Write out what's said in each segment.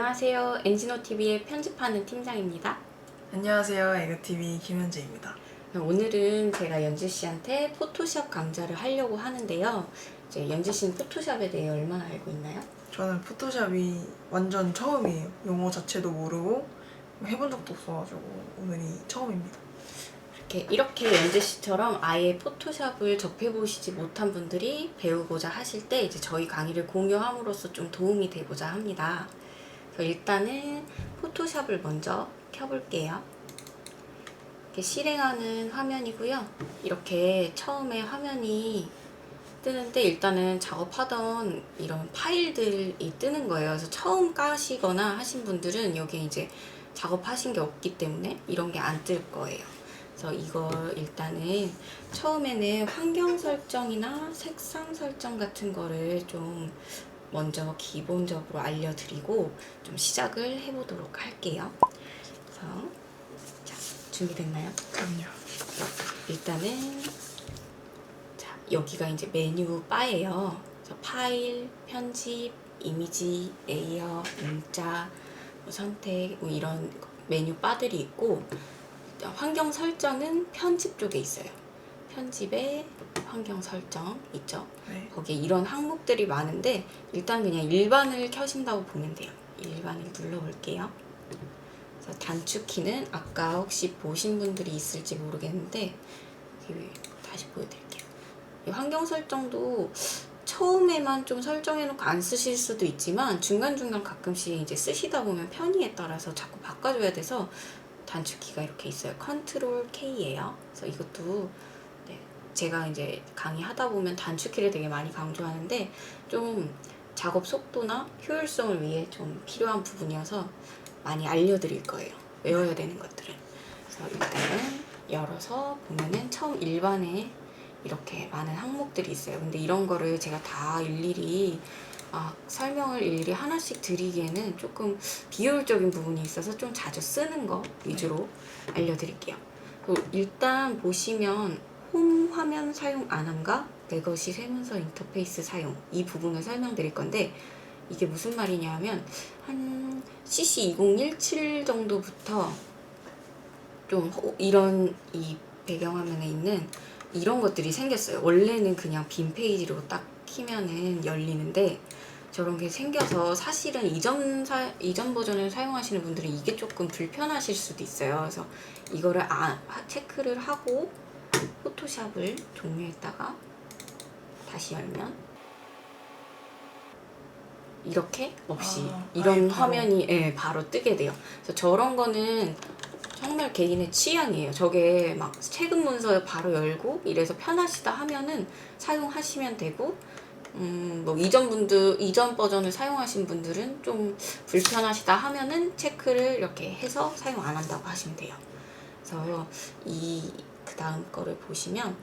안녕하세요. 엔지노TV의 편집하는 팀장입니다. 안녕하세요. 에그TV 김현재입니다. 오늘은 제가 연지 씨한테 포토샵 강좌를 하려고 하는데요. 이제 연지 씨는 포토샵에 대해 얼마나 알고 있나요? 저는 포토샵이 완전 처음이에요. 용어 자체도 모르고 해본 적도 없어가지고 오늘이 처음입니다. 이렇게 연지 씨처럼 아예 포토샵을 접해보시지 못한 분들이 배우고자 하실 때 이제 저희 강의를 공유함으로써 좀 도움이 되고자 합니다. 그래서 일단은 포토샵을 먼저 켜볼게요. 이렇게 실행하는 화면이고요. 이렇게 처음에 화면이 뜨는데 일단은 작업하던 이런 파일들이 뜨는 거예요. 그래서 처음 까시거나 하신 분들은 여기에 이제 작업하신 게 없기 때문에 이런 게 안 뜰 거예요. 그래서 이거 일단은 처음에는 환경 설정이나 색상 설정 같은 거를 좀 먼저 기본적으로 알려드리고 좀 시작을 해보도록 할게요. 그래서 자, 준비됐나요? 그럼요. 일단은 자, 여기가 이제 메뉴 바예요. 그래서 파일, 편집, 이미지, 레이어, 문자, 뭐 선택 뭐 이런 메뉴 바들이 있고 환경 설정은 편집 쪽에 있어요. 편집에 환경 설정 있죠. 네. 거기에 이런 항목들이 많은데 일단 그냥 일반을 켜신다고 보면 돼요. 일반을 눌러볼게요. 그래서 단축키는 아까 혹시 보신 분들이 있을지 모르겠는데 다시 보여드릴게요. 이 환경 설정도 처음에만 좀 설정해놓고 안 쓰실 수도 있지만 중간중간 가끔씩 이제 쓰시다 보면 편의에 따라서 자꾸 바꿔줘야 돼서 단축키가 이렇게 있어요. 컨트롤 K예요. 그래서 이것도 제가 이제 강의하다 보면 단축키를 되게 많이 강조하는데 좀 작업 속도나 효율성을 위해 좀 필요한 부분이어서 많이 알려드릴 거예요. 외워야 되는 것들은. 그래서 일단은 열어서 보면은 처음 일반에 이렇게 많은 항목들이 있어요. 근데 이런 거를 제가 다 일일이 설명을 일일이 하나씩 드리기에는 조금 비효율적인 부분이 있어서 좀 자주 쓰는 거 위주로 알려드릴게요. 일단 보시면 홈 화면 사용 안함과 레거시 세문서 인터페이스 사용 이 부분을 설명드릴 건데 이게 무슨 말이냐 하면 한 CC2017 정도부터 좀 이런 이 배경화면에 있는 이런 것들이 생겼어요. 원래는 그냥 빈 페이지로 딱 키면은 열리는데 저런 게 생겨서 사실은 이전 버전을 사용하시는 분들은 이게 조금 불편하실 수도 있어요. 그래서 이거를 체크를 하고 포토샵을 종료했다가 다시 열면 이렇게 없이 이런 화면이 바로 뜨게 돼요. 그래서 저런 거는 정말 개인의 취향이에요. 저게 막 최근 문서 바로 열고 이래서 편하시다 하면은 사용하시면 되고 뭐 이전 버전을 사용하신 분들은 좀 불편하시다 하면은 체크를 이렇게 해서 사용 안 한다고 하시면 돼요. 그래서 그 다음 거를 보시면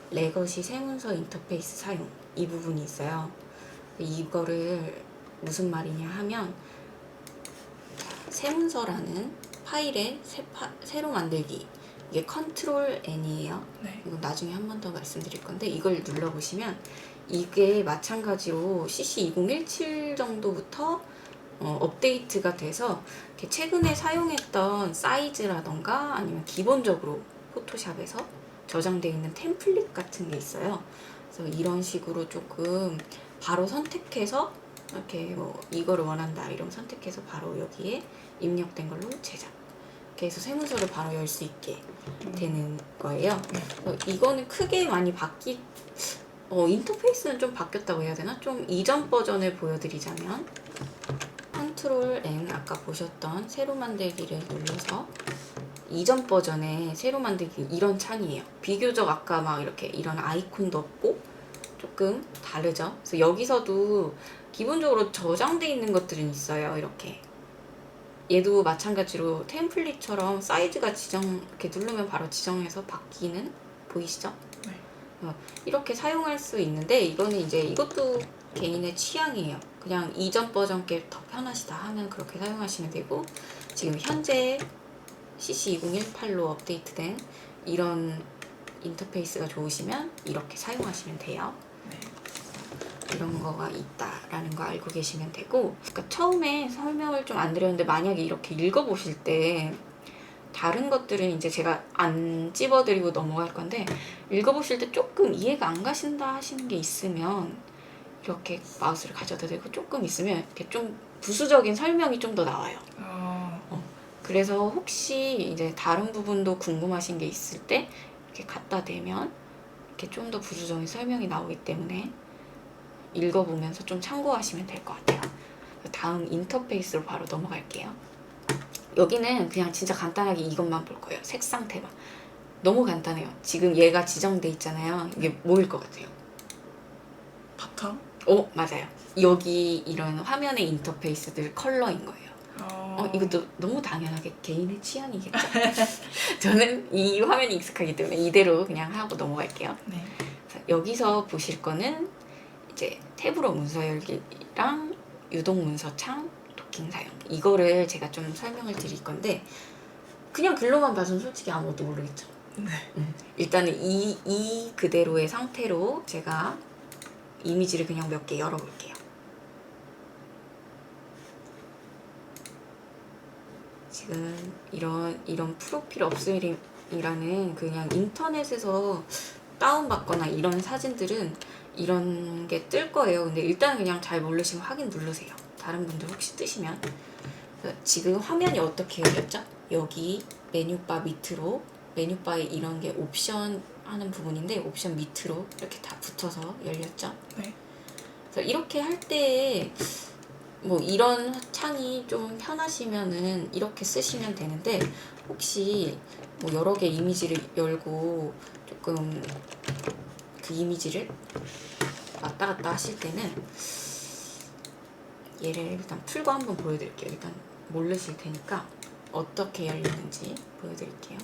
레거시 세문서 인터페이스 사용 이 부분이 있어요. 이거를 무슨 말이냐 하면 세문서라는 파일의 새로 만들기 이게 컨트롤 N이에요. 네. 이거 나중에 한 번 더 말씀드릴 건데 이걸 눌러보시면 이게 마찬가지로 CC2017 정도부터 업데이트가 돼서 최근에 사용했던 사이즈라던가 아니면 기본적으로 포토샵에서 저장되어 있는 템플릿 같은 게 있어요. 그래서 이런 식으로 조금 바로 선택해서 이렇게 뭐 이거를 원한다 이러면 선택해서 바로 여기에 입력된 걸로 제작 이렇게 해서 세문서를 바로 열 수 있게 되는 거예요. 이거는 크게 많이 인터페이스는 좀 바뀌었다고 해야 되나? 좀 이전 버전을 보여드리자면 컨트롤 N 아까 보셨던 새로 만들기를 눌러서 이전 버전의 새로 만들기 이런 창이에요. 비교적 아까 막 이렇게 이런 아이콘도 없고 조금 다르죠. 그래서 여기서도 기본적으로 저장돼 있는 것들은 있어요. 이렇게 얘도 마찬가지로 템플릿처럼 사이즈가 이렇게 누르면 바로 지정해서 바뀌는 보이시죠? 네. 이렇게 사용할 수 있는데 이거는 이제 이것도 개인의 취향이에요. 그냥 이전 버전 게 더 편하시다 하면 그렇게 사용하시면 되고 지금 현재 CC2018로 업데이트된 이런 인터페이스가 좋으시면 이렇게 사용하시면 돼요. 네. 이런 거가 있다라는 거 알고 계시면 되고, 그러니까 처음에 설명을 좀 안 드렸는데 만약에 이렇게 읽어보실 때 다른 것들은 이제 제가 안 찝어드리고 넘어갈 건데 읽어보실 때 조금 이해가 안 가신다 하시는 게 있으면 이렇게 마우스를 가져다 대고 조금 있으면 이렇게 좀 부수적인 설명이 좀 더 나와요. 그래서 혹시 이제 다른 부분도 궁금하신 게 있을 때 이렇게 갖다 대면 이렇게 좀 더 부수적인 설명이 나오기 때문에 읽어보면서 좀 참고하시면 될 것 같아요. 다음 인터페이스로 바로 넘어갈게요. 여기는 그냥 진짜 간단하게 이것만 볼 거예요. 색 상태만. 너무 간단해요. 지금 얘가 지정돼 있잖아요. 이게 뭐일 것 같아요? 바탕? 맞아요. 여기 이런 화면의 인터페이스들 컬러인 거예요. 이것도 너무 당연하게 개인의 취향이겠죠. 저는 이 화면이 익숙하기 때문에 이대로 그냥 하고 넘어갈게요. 네. 여기서 보실 거는 이제 탭으로 문서 열기랑 유동 문서창 도킹 사용, 이거를 제가 좀 설명을 드릴 건데 그냥 글로만 봐서는 솔직히 아무것도 모르겠죠. 네. 일단은 이 그대로의 상태로 제가 이미지를 그냥 몇 개 열어볼게요. 지금 이런 프로필 없음이라는 그냥 인터넷에서 다운받거나 이런 사진들은 이런 게 뜰 거예요. 근데 일단 그냥 잘 모르시면 확인 누르세요. 다른 분들 혹시 뜨시면. 지금 화면이 어떻게 열렸죠? 여기 메뉴바 밑으로, 메뉴바에 이런 게 옵션 하는 부분인데 옵션 밑으로 이렇게 다 붙어서 열렸죠? 네. 그래서 이렇게 할 때 뭐 이런 창이 좀 편하시면은 이렇게 쓰시면 되는데, 혹시 뭐 여러 개 이미지를 열고 조금 그 이미지를 왔다 갔다 하실 때는 얘를 일단 풀고 한번 보여드릴게요. 일단 모르실 테니까 어떻게 열리는지 보여드릴게요.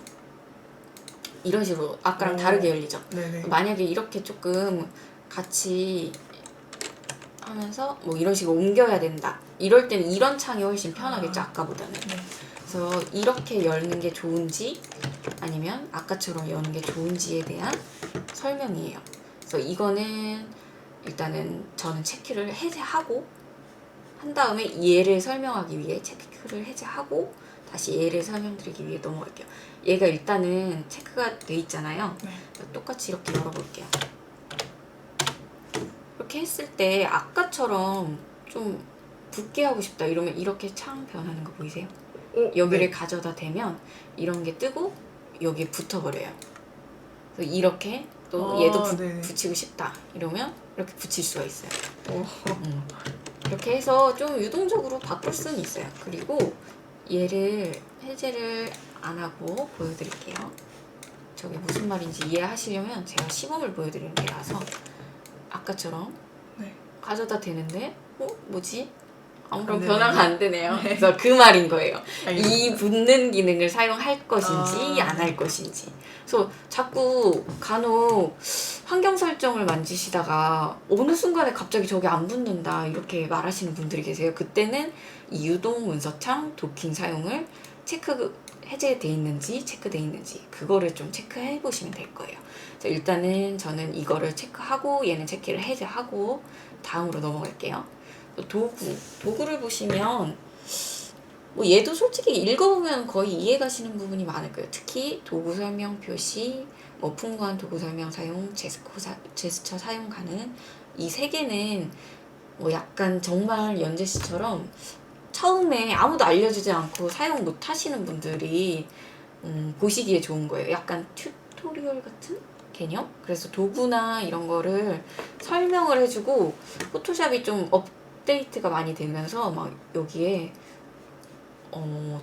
이런 식으로 아까랑 다르게 열리죠. 네네. 만약에 이렇게 조금 같이 하면서 뭐 이런 식으로 옮겨야 된다, 이럴 때는 이런 창이 훨씬 편하겠죠, 아까보다는. 네. 그래서 이렇게 열는 게 좋은지 아니면 아까처럼 여는 게 좋은지에 대한 설명이에요. 그래서 이거는 일단은 저는 체크를 해제하고 한 다음에 얘를 설명하기 위해 체크를 해제하고 다시 얘를 설명드리기 위해 넘어갈게요. 얘가 일단은 체크가 돼 있잖아요. 네. 똑같이 이렇게 열어볼게요. 이렇게 했을 때 아까처럼 좀 붓게 하고 싶다 이러면 이렇게 창 변하는 거 보이세요? 여기를 네. 가져다 대면 이런 게 뜨고 여기에 붙어버려요. 그래서 이렇게 또 얘도 붙이고 싶다 이러면 이렇게 붙일 수가 있어요. 이렇게 해서 좀 유동적으로 바꿀 수는 있어요. 그리고 얘를 해제를 안 하고 보여드릴게요. 저게 무슨 말인지 이해하시려면 제가 시범을 보여드리는 게 나서 아까처럼 네. 가져다 대는데 뭐지? 아무런 안 변화가 되네요. 안 되네요. 그래서 그 말인 거예요. 알겠습니다. 이 붙는 기능을 사용할 것인지 안 할 것인지. 그래서 자꾸 간혹 환경 설정을 만지시다가 어느 순간에 갑자기 저게 안 붙는다 이렇게 말하시는 분들이 계세요. 그때는 이 유동 문서창 도킹 사용을 해제돼 있는지 체크돼 있는지 그거를 좀 체크해 보시면 될 거예요. 그래서 일단은 저는 이거를 체크하고 얘는 체크를 해제하고 다음으로 넘어갈게요. 도구를 보시면 뭐 얘도 솔직히 읽어보면 거의 이해가시는 부분이 많을 거예요. 특히 도구 설명 표시, 뭐 풍부한 도구 설명 사용, 제스처 사용 가능, 이 세 개는 뭐 약간 정말 연재 씨처럼 처음에 아무도 알려주지 않고 사용 못 하시는 분들이 보시기에 좋은 거예요. 약간 튜토리얼 같은 개념? 그래서 도구나 이런 거를 설명을 해주고 포토샵이 좀 업데이트가 많이 되면서 막 여기에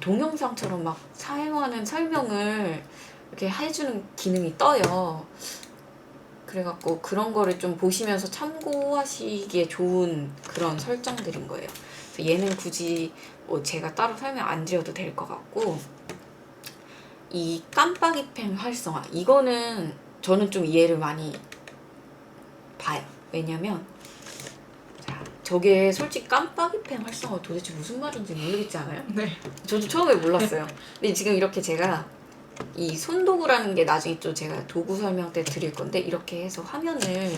동영상처럼 막 사용하는 설명을 이렇게 해주는 기능이 떠요. 그래갖고 그런 거를 좀 보시면서 참고하시기에 좋은 그런 설정들인 거예요. 그래서 얘는 굳이 뭐 제가 따로 설명 안 드려도 될 것 같고, 이 깜빡이 펜 활성화 이거는 저는 좀 이해를 많이 봐요. 왜냐면 저게 솔직히 깜빡이 펜 활성화 도대체 무슨 말인지 모르겠지 않아요? 네. 저도 처음에 몰랐어요. 근데 지금 이렇게 제가 이 손도구라는 게 나중에 또 제가 도구 설명 때 드릴 건데 이렇게 해서 화면을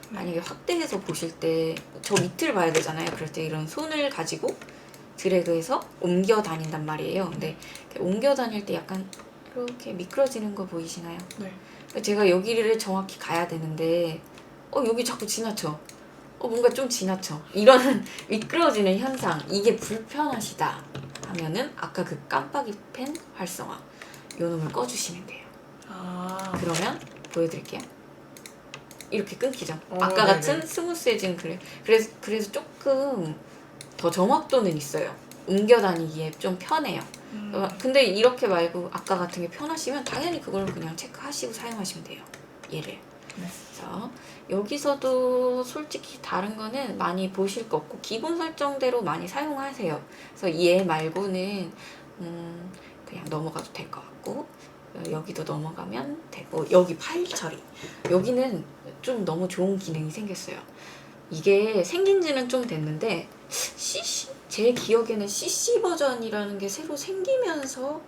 만약에 확대해서 보실 때 저 밑을 봐야 되잖아요. 그럴 때 이런 손을 가지고 드래그해서 옮겨 다닌단 말이에요. 근데 이렇게 옮겨 다닐 때 약간 이렇게 미끄러지는 거 보이시나요? 네. 제가 여기를 정확히 가야 되는데 여기 자꾸 지나쳐. 뭔가 좀 지나쳐. 이런 미끄러지는 현상. 이게 불편하시다 하면은 아까 그 깜빡이 펜 활성화 요 놈을 꺼주시면 돼요. 그러면 보여드릴게요. 이렇게 끊기죠. 아까 네네. 같은 스무스해진 그래서 조금 더 정확도는 있어요. 옮겨 다니기에 좀 편해요. 근데 이렇게 말고 아까 같은 게 편하시면 당연히 그걸 그냥 체크하시고 사용하시면 돼요. 얘를. 네. 그래서 여기서도 솔직히 다른 거는 많이 보실 거 없고 기본 설정대로 많이 사용하세요. 그래서 얘 말고는 그냥 넘어가도 될 것 같고 여기도 넘어가면 되고 여기 파일 처리 여기는 좀 너무 좋은 기능이 생겼어요. 이게 생긴 지는 좀 됐는데 제 기억에는 CC 버전이라는 게 새로 생기면서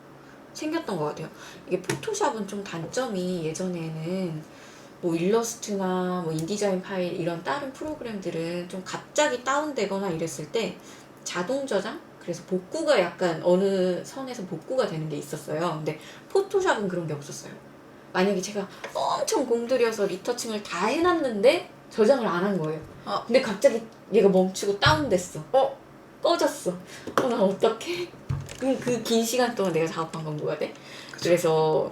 생겼던 것 같아요. 이게 포토샵은 좀 단점이 예전에는 뭐 일러스트나 뭐 인디자인 파일 이런 다른 프로그램들은 좀 갑자기 다운되거나 이랬을 때 자동 저장? 그래서 복구가 약간 어느 선에서 복구가 되는 게 있었어요. 근데 포토샵은 그런 게 없었어요. 만약에 제가 엄청 공들여서 리터칭을 다 해놨는데 저장을 안 한 거예요. 근데 갑자기 얘가 멈추고 다운됐어. 꺼졌어. 나 어떡해? 그 긴 시간 동안 내가 작업한 건 뭐가 돼? 그래서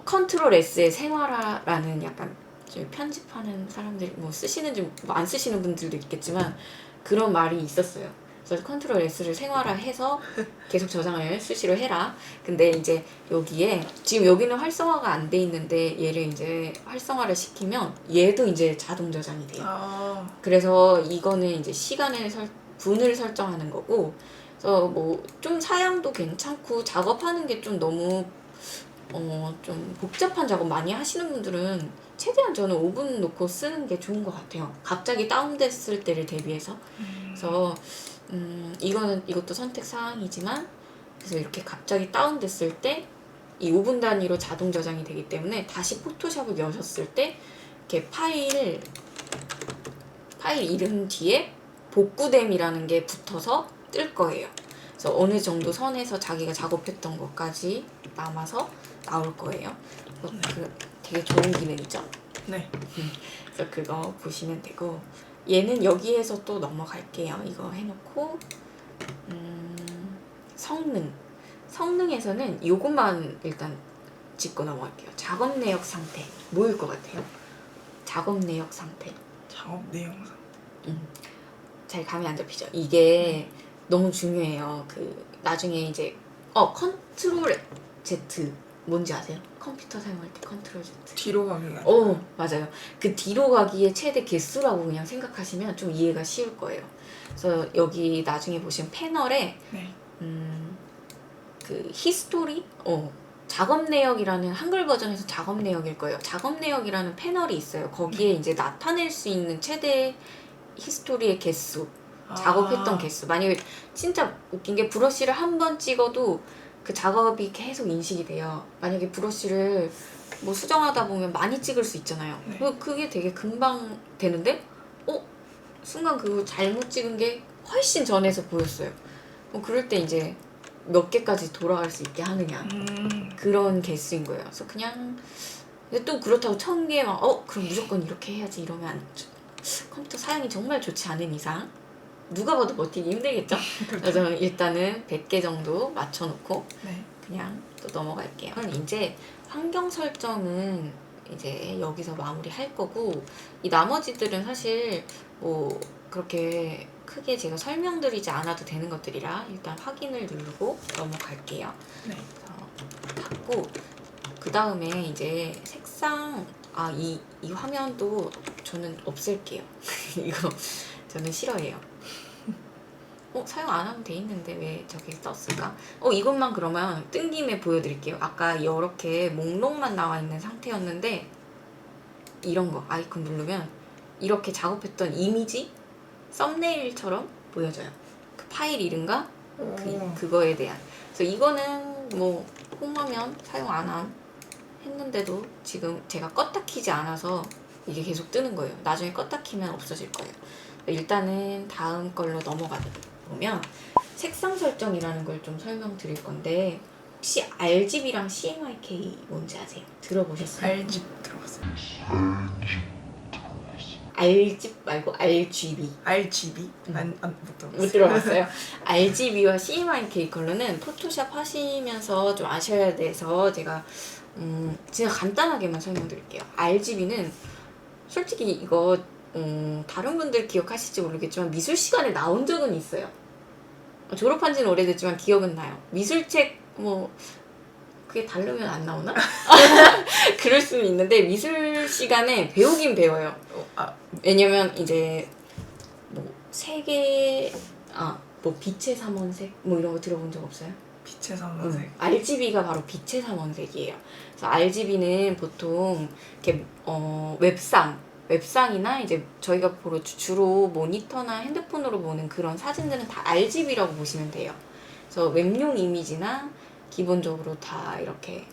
컨트롤 S의 생활화라는 약간 좀 편집하는 사람들이 뭐 쓰시는지 뭐 안 쓰시는 분들도 있겠지만 그런 말이 있었어요. 그래서 컨트롤 S를 생활화해서 계속 저장을 수시로 해라. 근데 이제 여기에 지금 여기는 활성화가 안 돼 있는데 얘를 이제 활성화를 시키면 얘도 이제 자동 저장이 돼요. 그래서 이거는 이제 분을 설정하는 거고, 그래서 뭐 좀 사양도 괜찮고 작업하는 게 좀 너무 좀 복잡한 작업 많이 하시는 분들은 최대한 저는 5분 놓고 쓰는 게 좋은 것 같아요. 갑자기 다운됐을 때를 대비해서. 그래서 이것도 선택 사항이지만 그래서 이렇게 갑자기 다운됐을 때 이 5분 단위로 자동 저장이 되기 때문에 다시 포토샵을 여셨을 때 이렇게 파일 이름 뒤에 복구됨이라는 게 붙어서 뜰 거예요. 그래서 어느 정도 선에서 자기가 작업했던 것까지 남아서 나올 거예요. 되게 좋은 기능이죠. 네. 그래서 그거 보시면 되고 얘는 여기에서 또 넘어갈게요. 이거 해놓고 성능에서는 이것만 일단 짚고 넘어갈게요. 작업 내역 상태 뭐일 것 같아요? 작업 내역 상태. 작업 내용상. 잘 감이 안 잡히죠. 이게 너무 중요해요. 나중에 이제 컨트롤 Z 뭔지 아세요? 컴퓨터 사용할 때 컨트롤 Z. 뒤로 가기가. 맞아요. 그 뒤로 가기의 최대 개수라고 그냥 생각하시면 좀 이해가 쉬울 거예요. 그래서 여기 나중에 보시면 패널에 네. 그 히스토리 작업 내역이라는 한글 버전에서 작업 내역일 거예요. 작업 내역이라는 패널이 있어요. 거기에 이제 나타낼 수 있는 최대 히스토리의 개수, 작업했던 개수. 만약에 진짜 웃긴 게 브러쉬를 한 번 찍어도 그 작업이 계속 인식이 돼요. 만약에 브러쉬를 뭐 수정하다 보면 많이 찍을 수 있잖아요. 네. 그게 되게 금방 되는데 순간 그거 잘못 찍은 게 훨씬 전에서 보였어요. 그럴 때 이제 몇 개까지 돌아갈 수 있게 하느냐 그런 개수인 거예요. 그래서 그냥 근데 또 그렇다고 1000개 그럼 무조건 이렇게 해야지 이러면 컴퓨터 사양이 정말 좋지 않은 이상 누가 봐도 버티기 힘들겠죠? 그래서 일단은 100개 정도 맞춰놓고 그냥 또 넘어갈게요. 이제 환경 설정은 이제 여기서 마무리 할 거고 이 나머지들은 사실 뭐 그렇게 크게 제가 설명드리지 않아도 되는 것들이라 일단 확인을 누르고 넘어갈게요. 그래서 받고 그 다음에 이제 색상 이 화면도 저는 없앨게요. 이거 저는 싫어해요. 사용 안 하면 돼 있는데 왜 저게 떴을까? 이것만 그러면 뜬 김에 보여드릴게요. 아까 이렇게 목록만 나와 있는 상태였는데 이런 거 아이콘 누르면 이렇게 작업했던 이미지 썸네일처럼 보여져요. 그 파일 이름과 그거에 대한. 그래서 이거는 뭐 홈화면 사용 안 함 했는데도 지금 제가 껐다 키지 않아서 이게 계속 뜨는 거예요. 나중에 껐다 키면 없어질 거예요. 일단은 다음 걸로 넘어가 보면 색상 설정이라는 걸 좀 설명드릴 건데 혹시 RGB랑 CMYK 뭔지 아세요? 들어보셨어요? RGB 들어봤어요. RGB 말고 RGB. RGB? 못 들어봤어요. 못 들어봤어요. RGB와 CMYK 컬러는 포토샵 하시면서 좀 아셔야 돼서 제가 진짜 간단하게만 설명드릴게요. RGB는 솔직히 이거 다른 분들 기억하실지 모르겠지만 미술 시간에 나온 적은 있어요. 졸업한 지는 오래됐지만 기억은 나요. 미술책 뭐 그게 다르면 안 나오나? 그럴 수는 있는데 미술 시간에 배우긴 배워요. 왜냐면 이제 뭐 세계 뭐 빛의 삼원색 뭐 이런 거 들어본 적 없어요? 빛의 삼원색. RGB가 바로 빛의 삼원색이에요. 그래서 RGB는 보통 이렇게 웹상이나 이제 저희가 주로 모니터나 핸드폰으로 보는 그런 사진들은 다 RGB라고 보시면 돼요. 그래서 웹용 이미지나 기본적으로 다 이렇게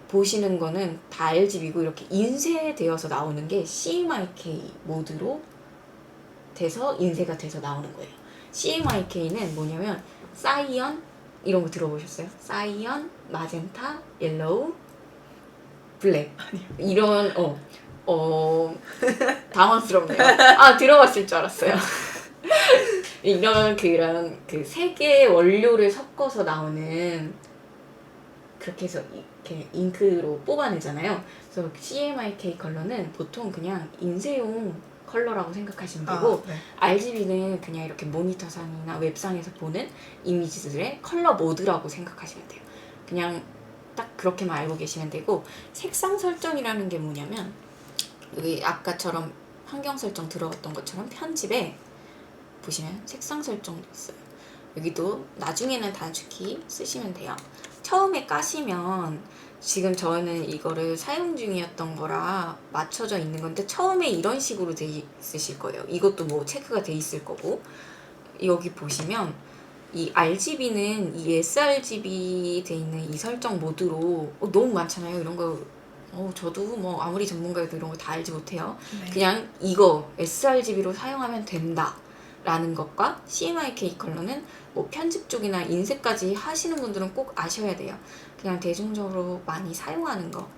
보시는 거는 다 RGB고 이렇게 인쇄되어서 나오는 게 CMYK 모드로 돼서 인쇄가 돼서 나오는 거예요. CMYK는 뭐냐면 사이언 이런 거 들어보셨어요? 사이언, 마젠타, 옐로우, 블랙 이런 당황스럽네요. 들어봤을 줄 알았어요. 이런 그런 그 세 개의 원료를 섞어서 나오는 그렇게 해서 이렇게 잉크로 뽑아내잖아요. 그래서 CMYK 컬러는 보통 그냥 인쇄용 컬러라고 생각하시면 되고 네. RGB는 그냥 이렇게 모니터상이나 웹상에서 보는 이미지들의 컬러 모드라고 생각하시면 돼요. 그냥 딱 그렇게만 알고 계시면 되고 색상 설정이라는 게 뭐냐면 여기 아까처럼 환경 설정 들어갔던 것처럼 편집에 보시면 색상 설정도 있어요. 여기도 나중에는 단축키 쓰시면 돼요. 처음에 까시면 지금 저는 이거를 사용 중이었던 거라 맞춰져 있는 건데 처음에 이런 식으로 돼 있으실 거예요. 이것도 뭐 체크가 돼 있을 거고 여기 보시면 이 RGB는 이 sRGB 돼 있는 이 설정 모드로 너무 많잖아요. 이런 거 저도 뭐 아무리 전문가여도 이런 거 다 알지 못해요. 네. 그냥 이거 sRGB로 사용하면 된다 라는 것과 CMYK 컬러는 뭐 편집 쪽이나 인쇄까지 하시는 분들은 꼭 아셔야 돼요. 그냥 대중적으로 많이 사용하는 거.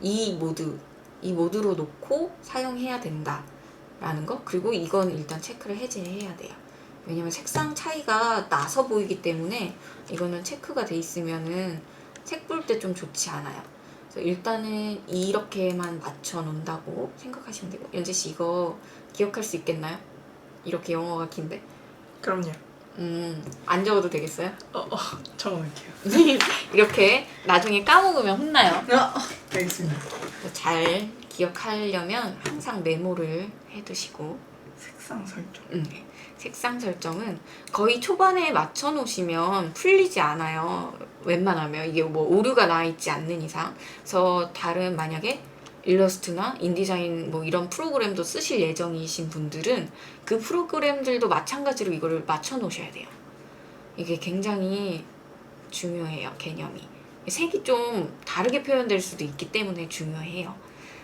이 모드로 놓고 사용해야 된다 라는 거. 그리고 이건 일단 체크를 해제해야 돼요. 왜냐면 색상 차이가 나서 보이기 때문에 이거는 체크가 돼 있으면은 책 볼 때 좀 좋지 않아요. 그래서 일단은 이렇게만 맞춰 놓는다고 생각하시면 되고 연재씨 이거 기억할 수 있겠나요? 이렇게 영어가 긴데. 그럼요. 안 적어도 되겠어요? 적어놓을게요. 이렇게 나중에 까먹으면 혼나요. 알겠습니다. 잘 기억하려면 항상 메모를 해두시고 색상 설정. 색상 설정은 거의 초반에 맞춰 놓으시면 풀리지 않아요. 웬만하면 이게 뭐 오류가 나 있지 않는 이상. 그래서 다른 만약에 일러스트나 인디자인 뭐 이런 프로그램도 쓰실 예정이신 분들은 그 프로그램들도 마찬가지로 이거를 맞춰 놓으셔야 돼요. 이게 굉장히 중요해요. 개념이. 색이 좀 다르게 표현될 수도 있기 때문에 중요해요.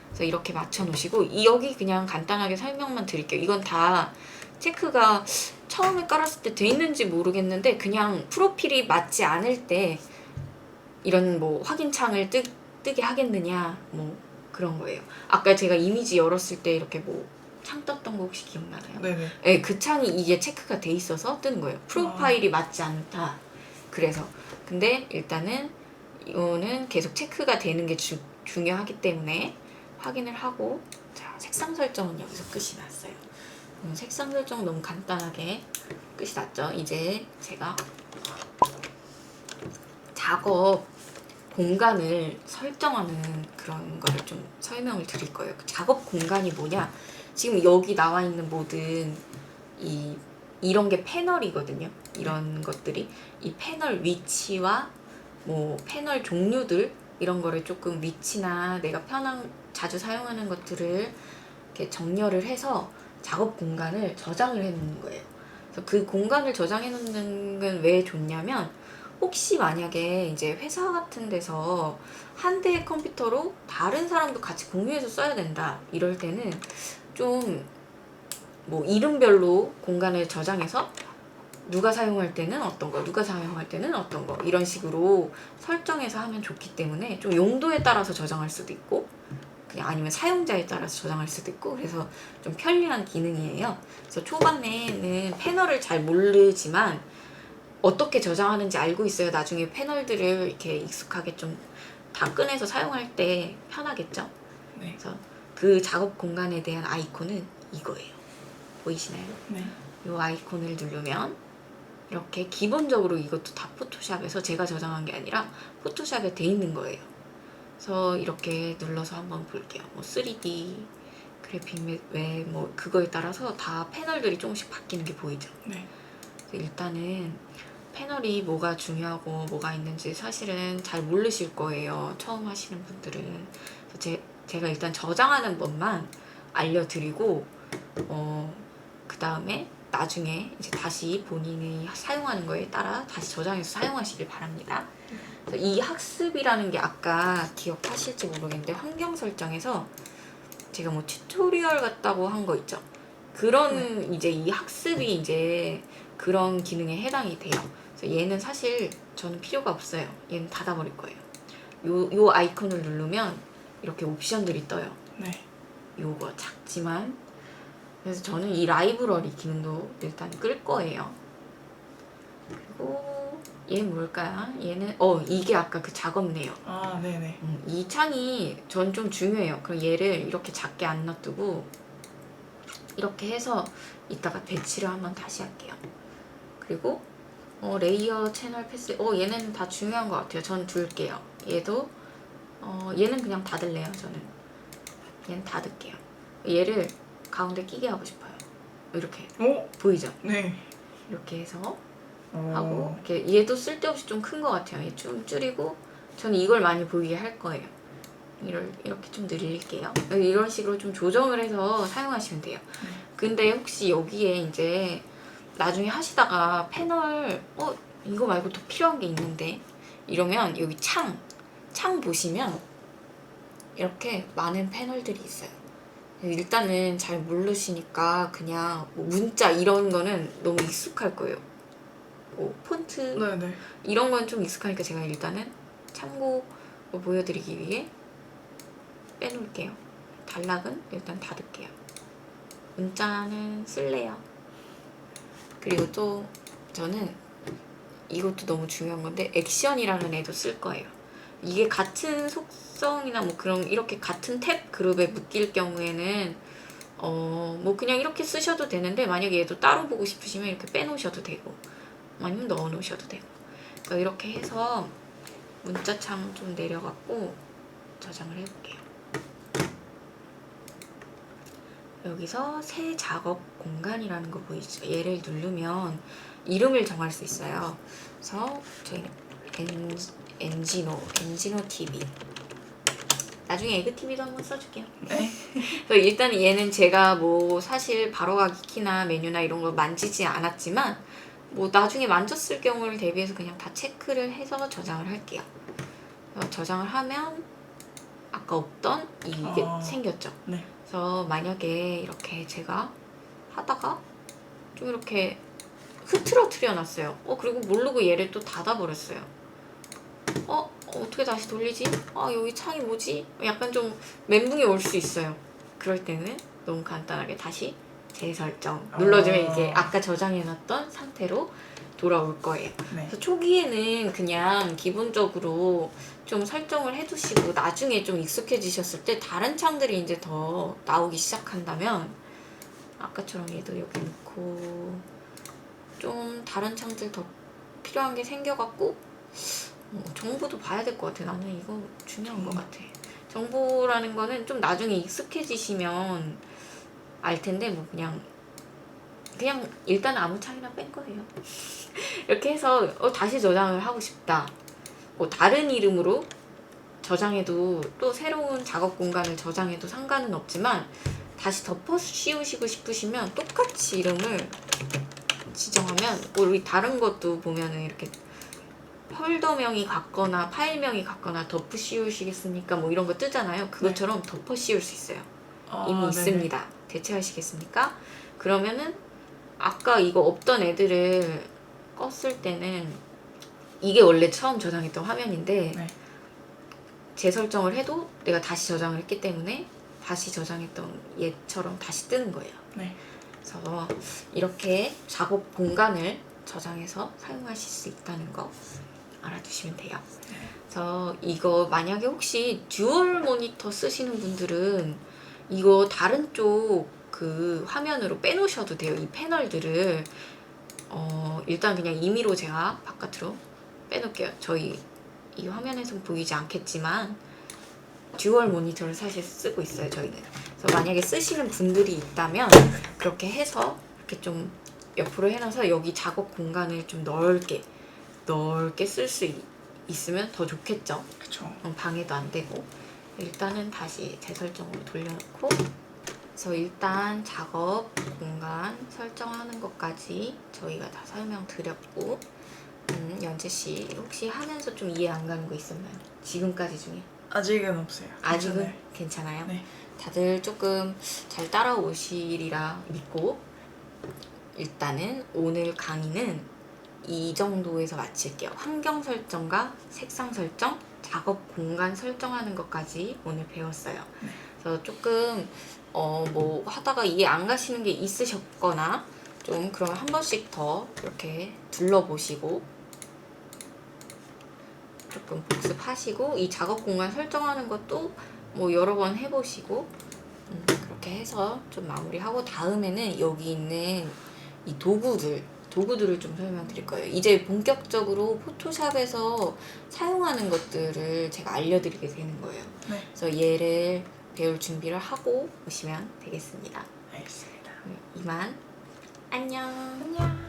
그래서 이렇게 맞춰 놓으시고 여기 그냥 간단하게 설명만 드릴게요. 이건 다 체크가 처음에 깔았을 때 돼 있는지 모르겠는데 그냥 프로필이 맞지 않을 때 이런 뭐 확인창을 뜨게 하겠느냐 뭐 그런 거예요. 아까 제가 이미지 열었을 때 이렇게 뭐 창 떴던 거 혹시 기억나나요? 네네. 네, 그 창이 이게 체크가 돼 있어서 뜨는 거예요. 프로파일이 맞지 않다. 그래서 근데 일단은 이거는 계속 체크가 되는 게 중요하기 때문에 확인을 하고 자 색상 설정은 여기서 끝이 났어요. 색상 설정은 너무 간단하게 끝이 났죠. 이제 제가 작업 공간을 설정하는 그런 거를 좀 설명을 드릴 거예요. 그 작업 공간이 뭐냐? 지금 여기 나와 있는 모든 이런 게 패널이거든요. 이런 것들이 이 패널 위치와 뭐 패널 종류들 이런 거를 조금 위치나 내가 자주 사용하는 것들을 이렇게 정렬을 해서 작업 공간을 저장을 해 놓는 거예요. 그래서 그 공간을 저장해 놓는 건 왜 좋냐면 혹시 만약에 이제 회사 같은 데서 한 대의 컴퓨터로 다른 사람도 같이 공유해서 써야 된다 이럴 때는 좀 뭐 이름별로 공간을 저장해서 누가 사용할 때는 어떤 거, 누가 사용할 때는 어떤 거 이런 식으로 설정해서 하면 좋기 때문에 좀 용도에 따라서 저장할 수도 있고 그냥 아니면 사용자에 따라서 저장할 수도 있고 그래서 좀 편리한 기능이에요. 그래서 초반에는 패널을 잘 모르지만 어떻게 저장하는지 알고 있어야 나중에 패널들을 이렇게 익숙하게 좀 다 꺼내서 사용할 때 편하겠죠. 네. 그래서 그 작업 공간에 대한 아이콘은 이거예요. 보이시나요? 네. 이 아이콘을 누르면 이렇게 기본적으로 이것도 다 포토샵에서 제가 저장한 게 아니라 포토샵에 돼 있는 거예요. 그래서 이렇게 눌러서 한번 볼게요. 뭐 3D 그래픽 왜 뭐 그거에 따라서 다 패널들이 조금씩 바뀌는 게 보이죠. 네. 일단은 패널이 뭐가 중요하고 뭐가 있는지 사실은 잘 모르실 거예요. 처음 하시는 분들은. 그래서 제가 일단 저장하는 법만 알려드리고 그 다음에 나중에 이제 다시 본인이 사용하는 거에 따라 다시 저장해서 사용하시길 바랍니다. 그래서 이 학습이라는 게 아까 기억하실지 모르겠는데 환경 설정에서 제가 뭐 튜토리얼 같다고 한 거 있죠. 그런 이제 이 학습이 이제 그런 기능에 해당이 돼요. 그래서 얘는 사실 저는 필요가 없어요. 얘는 닫아버릴 거예요. 요 아이콘을 누르면 이렇게 옵션들이 떠요. 네. 요거 작지만 그래서 저는 이 라이브러리 기능도 일단 끌 거예요. 그리고 얘 뭘까요? 얘는 이게 아까 그 작업네요. 아, 네네. 이 창이 전 좀 중요해요. 그럼 얘를 이렇게 작게 안 놔두고 이렇게 해서 이따가 배치를 한번 다시 할게요. 그리고 레이어 채널 패스 얘는 다 중요한 것 같아요. 전 둘게요. 얘도 얘는 그냥 닫을래요. 저는 얘는 닫을게요. 얘를 가운데 끼게 하고 싶어요. 이렇게 오! 보이죠? 네. 이렇게 해서 오. 하고 이렇게 얘도 쓸데없이 좀 큰 것 같아요. 얘 좀 줄이고 저는 이걸 많이 보이게 할 거예요. 이렇게 좀 늘릴게요. 이런 식으로 좀 조정을 해서 사용하시면 돼요. 근데 혹시 여기에 이제 나중에 하시다가 패널 이거 말고 더 필요한 게 있는데 이러면 여기 창 보시면 이렇게 많은 패널들이 있어요. 일단은 잘 모르시니까 그냥 뭐 문자 이런 거는 너무 익숙할 거예요. 뭐 폰트 네네. 이런 건 좀 익숙하니까 제가 일단은 참고로 보여드리기 위해 빼놓을게요. 단락은 일단 닫을게요. 문자는 쓸래요. 그리고 또 저는 이것도 너무 중요한 건데 액션이라는 애도 쓸 거예요. 이게 같은 속성이나 뭐 그런 이렇게 같은 탭 그룹에 묶일 경우에는 뭐 그냥 이렇게 쓰셔도 되는데 만약에 얘도 따로 보고 싶으시면 이렇게 빼놓으셔도 되고 아니면 넣어 놓으셔도 되고 그러니까 이렇게 해서 문자창 좀 내려갖고 저장을 해볼게요. 여기서 새 작업 공간이라는 거 보이죠? 얘를 누르면 이름을 정할 수 있어요. 그래서 저희는 엔지노 TV 나중에 에그TV도 한번 써줄게요. 네. 그래서 일단 얘는 제가 뭐 사실 바로가기 키나 메뉴나 이런 거 만지지 않았지만 뭐 나중에 만졌을 경우를 대비해서 그냥 다 체크를 해서 저장을 할게요. 저장을 하면 아까 없던 이게 생겼죠. 네. 그래서 만약에 이렇게 제가 하다가 좀 이렇게 흐트러뜨려 놨어요. 그리고 모르고 얘를 또 닫아버렸어요. 어떻게 다시 돌리지? 여기 창이 뭐지? 약간 좀 멘붕이 올 수 있어요. 그럴 때는 너무 간단하게 다시 재설정 눌러주면 이제 아까 저장해놨던 상태로 돌아올 거예요. 네. 그래서 초기에는 그냥 기본적으로 좀 설정을 해두시고 나중에 좀 익숙해지셨을 때 다른 창들이 이제 더 나오기 시작한다면 아까처럼 얘도 여기 놓고 좀 다른 창들 더 필요한 게 생겨갖고 정보도 봐야 될 것 같아. 나는 이거 중요한 것 같아. 정보라는 거는 좀 나중에 익숙해지시면 알 텐데 뭐 그냥 일단 아무 창이나 뺀 거예요. 이렇게 해서 다시 저장을 하고 싶다. 뭐 다른 이름으로 저장해도 또 새로운 작업 공간을 저장해도 상관은 없지만 다시 덮어 씌우시고 싶으시면 똑같이 이름을 지정하면 우리 다른 것도 보면은 이렇게 폴더명이 같거나 파일명이 같거나 덮어 씌우시겠습니까? 뭐 이런 거 뜨잖아요. 그것처럼 덮어 씌울 수 있어요. 이미 네네. 있습니다. 대체하시겠습니까? 그러면은 아까 이거 없던 애들을 껐을 때는 이게 원래 처음 저장했던 화면인데 네. 재설정을 해도 내가 다시 저장을 했기 때문에 다시 저장했던 얘처럼 다시 뜨는 거예요. 네. 그래서 이렇게 작업 공간을 저장해서 사용하실 수 있다는 거 알아두시면 돼요. 그래서 이거 만약에 혹시 듀얼 모니터 쓰시는 분들은 이거 다른 쪽 그 화면으로 빼놓으셔도 돼요. 이 패널들을 일단 그냥 임의로 제가 바깥으로 빼놓을게요. 저희 이 화면에서는 보이지 않겠지만 듀얼 모니터를 사실 쓰고 있어요. 저희는. 그래서 만약에 쓰시는 분들이 있다면 그렇게 해서 이렇게 좀 옆으로 해놔서 여기 작업 공간을 좀 넓게 쓸 수 있으면 더 좋겠죠. 그쵸. 방해도 안 되고. 일단은 다시 재설정으로 돌려놓고, 그래서 일단 작업 공간 설정하는 것까지 저희가 다 설명드렸고, 연재 씨 혹시 하면서 좀 이해 안 가는 거 있었나요? 지금까지 중에? 아직은 없어요. 아직은 괜찮아요. 괜찮아요? 네. 다들 조금 잘 따라오시리라 믿고 일단은 오늘 강의는 이 정도에서 마칠게요. 환경 설정과 색상 설정, 작업 공간 설정하는 것까지 오늘 배웠어요. 네. 그래서 조금 뭐 하다가 이해 안 가시는 게 있으셨거나 좀 그러면 한 번씩 더 이렇게 둘러보시고 조금 복습하시고 이 작업 공간 설정하는 것도 뭐 여러 번 해보시고 그렇게 해서 좀 마무리하고 다음에는 여기 있는 이 도구들을 좀 설명드릴 거예요. 이제 본격적으로 포토샵에서 사용하는 것들을 제가 알려드리게 되는 거예요. 네. 그래서 얘를 배울 준비를 하고 오시면 되겠습니다. 알겠습니다. 이만 안녕. 안녕.